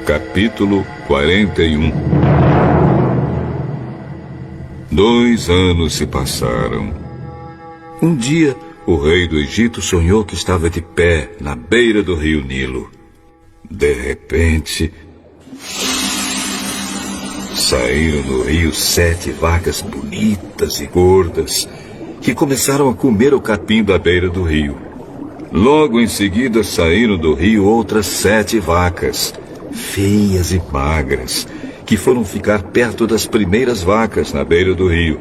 Capítulo 41. 2 anos se passaram. Um dia, o rei do Egito sonhou que estava de pé na beira do rio Nilo. De repente, saíram do rio 7 vacas bonitas e gordas, que começaram a comer o capim da beira do rio. Logo em seguida saíram do rio outras 7 vacas, feias e magras, que foram ficar perto das primeiras vacas na beira do rio.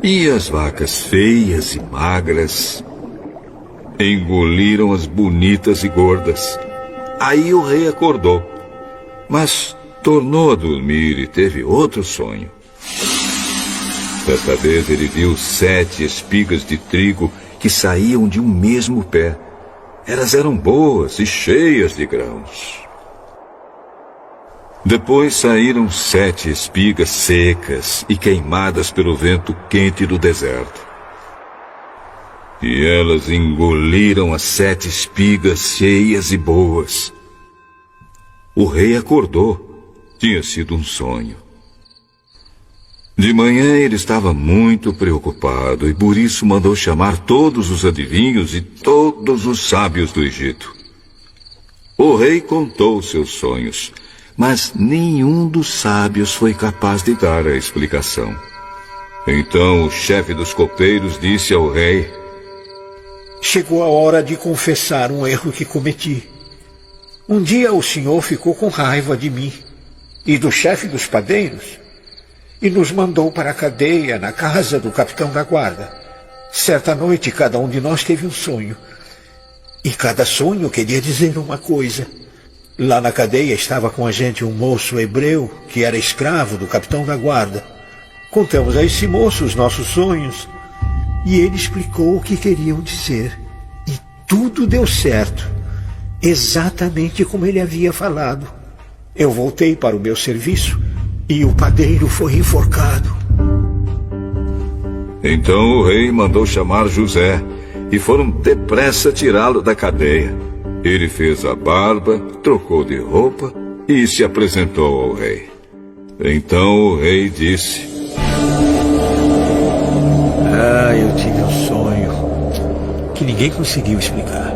E as vacas feias e magras engoliram as bonitas e gordas. Aí o rei acordou, mas tornou a dormir e teve outro sonho. Desta vez ele viu 7 espigas de trigo que saíam de um mesmo pé. Elas eram boas e cheias de grãos. Depois saíram 7 espigas secas e queimadas pelo vento quente do deserto. E elas engoliram as 7 espigas cheias e boas. O rei acordou. Tinha sido um sonho. De manhã ele estava muito preocupado e por isso mandou chamar todos os adivinhos e todos os sábios do Egito. O rei contou seus sonhos, mas nenhum dos sábios foi capaz de dar a explicação. Então o chefe dos copeiros disse ao rei: Chegou a hora de confessar um erro que cometi. Um dia o senhor ficou com raiva de mim e do chefe dos padeiros e nos mandou para a cadeia na casa do capitão da guarda. Certa noite cada um de nós teve um sonho. E cada sonho queria dizer uma coisa. Lá na cadeia estava com a gente um moço hebreu que era escravo do capitão da guarda. Contamos a esse moço os nossos sonhos e ele explicou o que queriam dizer. E tudo deu certo, exatamente como ele havia falado. Eu voltei para o meu serviço e o padeiro foi enforcado. Então o rei mandou chamar José e foram depressa tirá-lo da cadeia. Ele fez a barba, trocou de roupa e se apresentou ao rei. Então o rei disse: Eu tive um sonho que ninguém conseguiu explicar.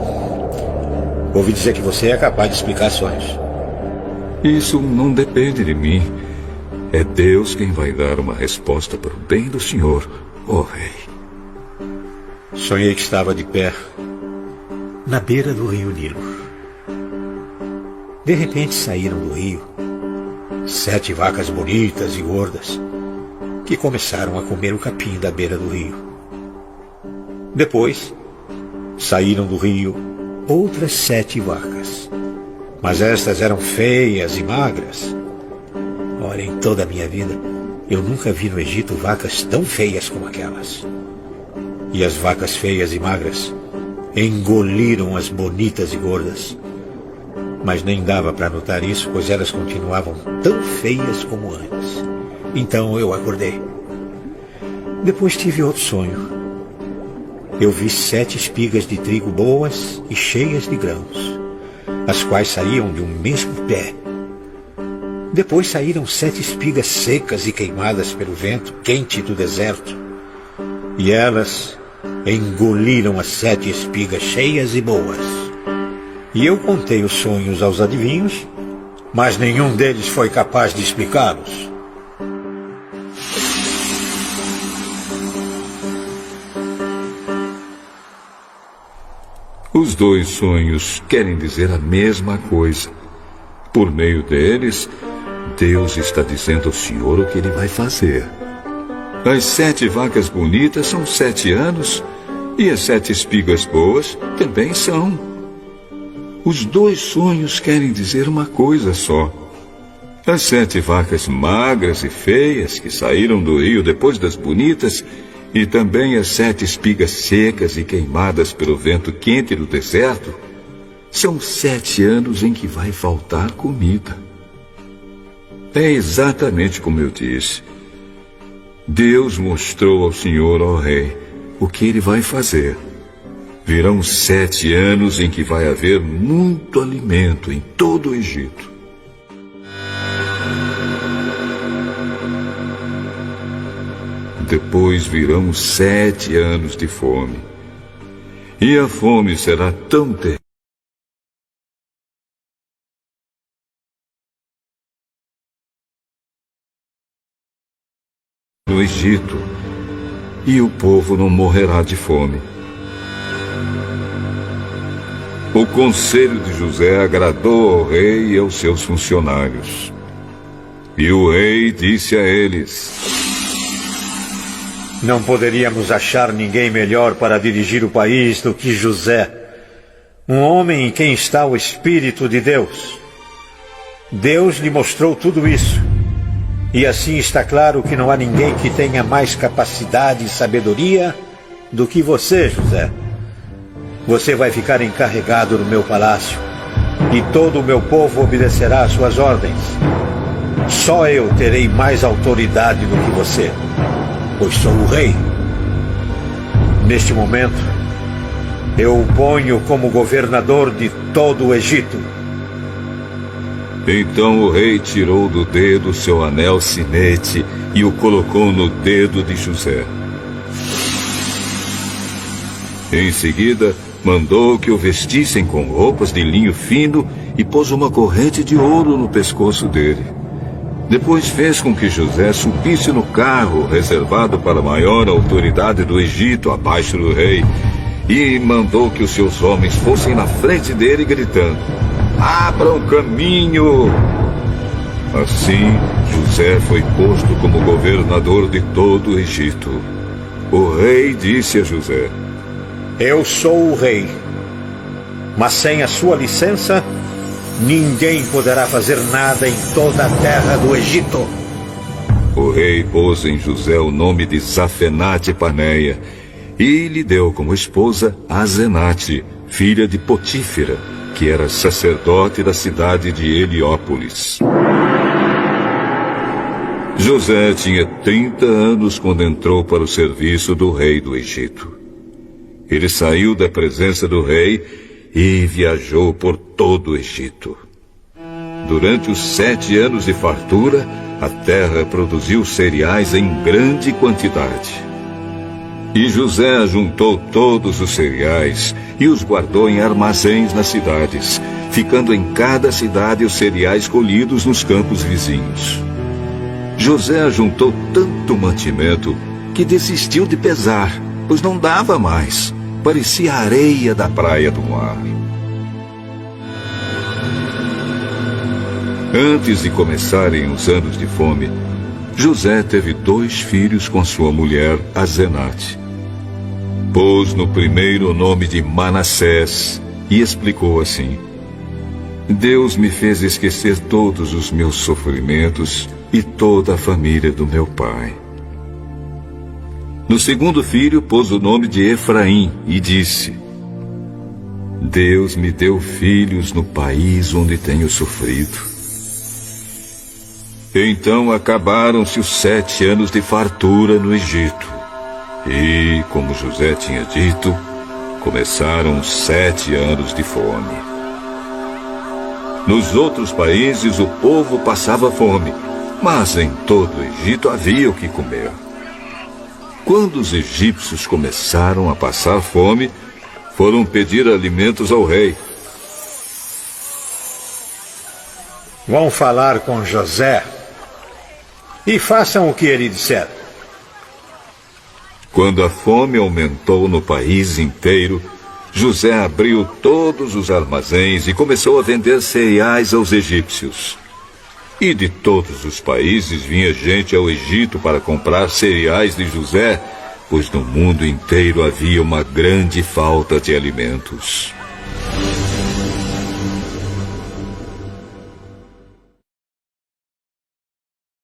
Ouvi dizer que você é capaz de explicar sonhos. Isso não depende de mim. É Deus quem vai dar uma resposta para o bem do senhor, ó rei. Sonhei que estava de pé na beira do rio Nilo. De repente saíram do rio 7 vacas bonitas e gordas que começaram a comer o capim da beira do rio. Depois saíram do rio outras 7 vacas, mas estas eram feias e magras. Olha, em toda a minha vida eu nunca vi no Egito vacas tão feias como aquelas. E as vacas feias e magras engoliram as bonitas e gordas. Mas nem dava para notar isso, pois elas continuavam tão feias como antes. Então eu acordei. Depois tive outro sonho. Eu vi 7 espigas de trigo boas e cheias de grãos, as quais saíam de um mesmo pé. Depois saíram 7 espigas secas e queimadas pelo vento quente do deserto. E elas engoliram as 7 espigas cheias e boas. E eu contei os sonhos aos adivinhos, mas nenhum deles foi capaz de explicá-los. Os 2 sonhos querem dizer a mesma coisa. Por meio deles, Deus está dizendo ao Senhor o que Ele vai fazer. As 7 vacas bonitas são 7 anos e as 7 espigas boas também são. Os 2 sonhos querem dizer uma coisa só. As 7 vacas magras e feias que saíram do rio depois das bonitas e também as 7 espigas secas e queimadas pelo vento quente do deserto são 7 anos em que vai faltar comida. É exatamente como eu disse. Deus mostrou ao Senhor, ó Rei, o que Ele vai fazer. Virão 7 anos em que vai haver muito alimento em todo o Egito. Depois virão 7 anos de fome. E a fome será tão terrível no Egito, e o povo não morrerá de fome. O conselho de José agradou ao rei e aos seus funcionários. E o rei disse a eles: não poderíamos achar ninguém melhor para dirigir o país do que José, um homem em quem está o Espírito de Deus. Deus lhe mostrou tudo isso. E assim está claro que não há ninguém que tenha mais capacidade e sabedoria do que você, José. Você vai ficar encarregado no meu palácio, e todo o meu povo obedecerá às suas ordens. Só eu terei mais autoridade do que você, pois sou o rei. Neste momento, eu o ponho como governador de todo o Egito. Então o rei tirou do dedo seu anel sinete e o colocou no dedo de José. Em seguida, mandou que o vestissem com roupas de linho fino e pôs uma corrente de ouro no pescoço dele. Depois fez com que José subisse no carro reservado para a maior autoridade do Egito, abaixo do rei, e mandou que os seus homens fossem na frente dele gritando: abram caminho! Assim, José foi posto como governador de todo o Egito. O rei disse a José: eu sou o rei, mas sem a sua licença, ninguém poderá fazer nada em toda a terra do Egito. O rei pôs em José o nome de Zafenate-Paneia e lhe deu como esposa Azenate, filha de Potífera, que era sacerdote da cidade de Heliópolis. José tinha 30 anos quando entrou para o serviço do rei do Egito. Ele saiu da presença do rei e viajou por todo o Egito. Durante os 7 anos de fartura, a terra produziu cereais em grande quantidade. E José ajuntou todos os cereais e os guardou em armazéns nas cidades, ficando em cada cidade os cereais colhidos nos campos vizinhos. José ajuntou tanto mantimento que desistiu de pesar, pois não dava mais. Parecia a areia da praia do mar. Antes de começarem os anos de fome, José teve 2 filhos com sua mulher, Azenate. Pôs no primeiro o nome de Manassés e explicou assim: Deus me fez esquecer todos os meus sofrimentos e toda a família do meu pai. No segundo filho, pôs o nome de Efraim e disse: Deus me deu filhos no país onde tenho sofrido. Então acabaram-se os 7 anos de fartura no Egito. E, como José tinha dito, começaram os 7 anos de fome. Nos outros países o povo passava fome, mas em todo o Egito havia o que comer. Quando os egípcios começaram a passar fome, foram pedir alimentos ao rei. Vão falar com José e façam o que ele disser. Quando a fome aumentou no país inteiro, José abriu todos os armazéns e começou a vender cereais aos egípcios. E de todos os países vinha gente ao Egito para comprar cereais de José, pois no mundo inteiro havia uma grande falta de alimentos.